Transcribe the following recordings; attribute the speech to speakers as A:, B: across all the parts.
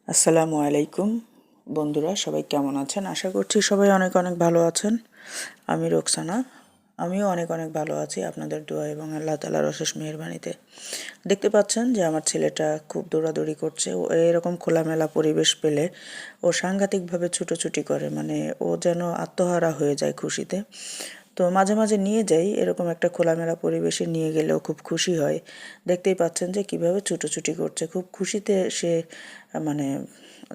A: আসসালামু আলাইকুম বন্ধুরা, সবাই কেমন আছেন? আশা করছি সবাই অনেক অনেক ভালো আছেন। আমি রোকসানা, আমিও অনেক অনেক ভালো আছি আপনাদের দোয়া এবং আল্লাহ তাআলার অশেষ মেহেরবানিতে। দেখতে পাচ্ছেন যে আমার ছেলেটা খুব দৌড়াদৌড়ি করছে। ও এরকম খোলামেলা পরিবেশ পেলে ও সাংঘাতিকভাবে ছুটোছুটি করে, মানে ও যেন আত্মহারা হয়ে যায় খুশিতে। তো মাঝে মাঝে নিয়ে যাই, এরকম একটা খোলামেলা পরিবেশে নিয়ে গেলেও খুব খুশি হয়। দেখতেই পাচ্ছেন যে কীভাবে ছুটোছুটি করছে, খুব খুশিতে সে মানে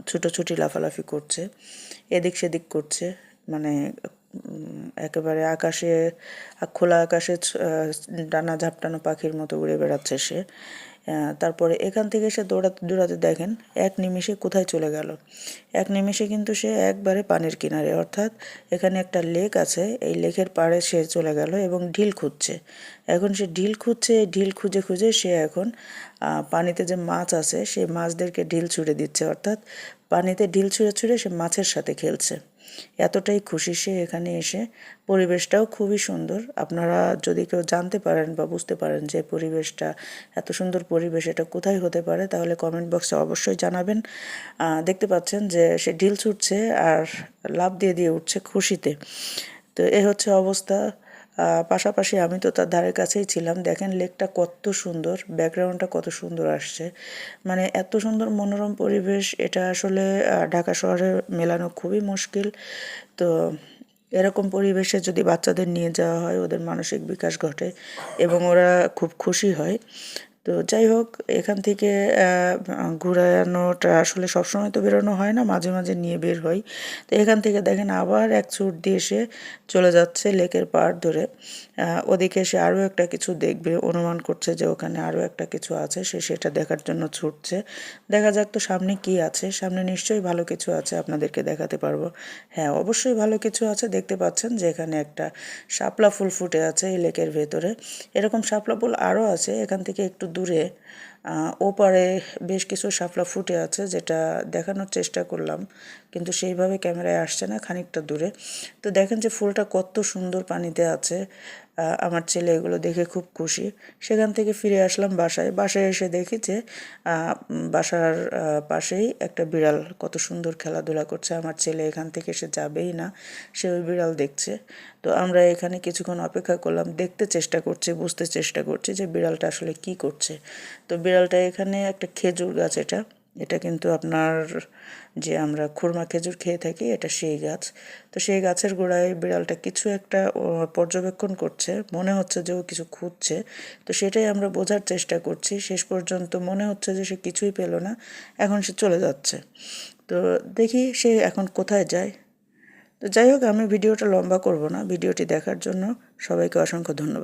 A: ছুটোছুটি লাফালাফি করছে, এদিক সেদিক করছে, মানে একেবারে আকাশে খোলা আকাশে ডানা ঝাপটানো পাখির মতো উড়ে বেড়াচ্ছে সে। তারপরে এখান থেকে সে দৌড়াতে দৌড়াতে দেখেন এক নিমিষে কোথায় চলে গেল। এক নিমিষে কিন্তু সে একবারে পানির কিনারে, অর্থাৎ এখানে একটা লেক আছে, এই লেকের পাড়ে সে চলে গেল এবং ঢিল খুঁজছে। এখন সে ঢিল খুঁজছে, ঢিল খুঁজে খুঁজে সে এখন পানিতে যে মাছ আছে সেই মাছদেরকে ঢিল ছুঁড়ে দিচ্ছে, অর্থাৎ পানিতে ঢিল ছুঁড়ে ছুঁড়ে সে মাছের সাথে খেলছে। এতটাই খুশি সে এখানে এসে। পরিবেশটাও খুবই সুন্দর। আপনারা যদি কেউ জানতে পারেন বা বুঝতে পারেন যে পরিবেশটা এত সুন্দর পরিবেশ, এটা কোথায় হতে পারে, তাহলে কমেন্ট বক্সে অবশ্যই জানাবেন। দেখতে পাচ্ছেন যে সে ঢিল ছুটছে আর লাফ দিয়ে দিয়ে উঠছে খুশিতে। তো এ হচ্ছে অবস্থা। পাশাপাশি আমি তো তার ধারে কাছেই ছিলাম। দেখেন লেকটা কত সুন্দর, ব্যাকগ্রাউন্ডটা কত সুন্দর আসছে, মানে এত সুন্দর মনোরম পরিবেশ, এটা আসলে ঢাকা শহরে মেলানো খুবই মুশকিল। তো এরকম পরিবেশে যদি বাচ্চাদের নিয়ে যাওয়া হয়, ওদের মানসিক বিকাশ ঘটে এবং ওরা খুব খুশি হয়। তো যাই হোক, এখান থেকে ঘুরানোটা আসলে সবসময় তো বেরোনো হয় না, মাঝে মাঝে নিয়ে বের হই। তো এখান থেকে দেখেন আবার এক ছুট দিয়ে সে চলে যাচ্ছে লেকের পাড় ধরে। ওদিকে সে আরও একটা কিছু দেখবে, অনুমান করছে যে ওখানে আরও একটা কিছু আছে, সে সেটা দেখার জন্য ছুটছে। দেখা যাক তো সামনে কি আছে। সামনে নিশ্চয়ই ভালো কিছু আছে, আপনাদেরকে দেখাতে পারবো। হ্যাঁ, অবশ্যই ভালো কিছু আছে। দেখতে পাচ্ছেন যে এখানে একটা শাপলা ফুল ফুটে আছে এই লেকের ভেতরে। এরকম শাপলা ফুল আরও আছে। এখান থেকে একটু দূরে ওপারে বেশ কিছু শাপলা ফুটে আছে, যেটা দেখানোর চেষ্টা করলাম, কিন্তু সেইভাবে ক্যামেরায় আসছে না, খানিকটা দূরে। তো দেখেন যে ফুলটা কত সুন্দর পানিতে আছে। আমার ছেলে এগুলো দেখে খুব খুশি। সেখান থেকে ফিরে আসলাম বাসায়। বাসায় এসে দেখি যে বাসার পাশেই একটা বিড়াল কত সুন্দর খেলাধুলা করছে। আমার ছেলে এখান থেকে সে যাবেই না, সে ওই বিড়াল দেখছে। তো আমরা এখানে কিছুক্ষণ অপেক্ষা করলাম, দেখতে চেষ্টা করছি, বুঝতে চেষ্টা করছি যে বিড়ালটা আসলে কি করছে। তো বিড়ালটা এখানে একটা খেজুর গাছ, এটা এটা কিন্তু আপনার যে আমরা খুরমা খেজুর খেয়ে থাকি, এটা সেই গাছ। তো সেই গাছের গোড়ায় বিড়ালটা কিছু একটা পর্যবেক্ষণ করছে, মনে হচ্ছে যে ও কিছু খুঁজছে। তো সেটাই আমরা বোঝার চেষ্টা করছি। শেষ পর্যন্ত মনে হচ্ছে যে সে কিছুই পেল না, এখন সে চলে যাচ্ছে। তো দেখি সে এখন কোথায় যায়। তো যাই হোক, আমি ভিডিওটা লম্বা করব না। ভিডিওটি দেখার জন্য সবাইকে অসংখ্য ধন্যবাদ।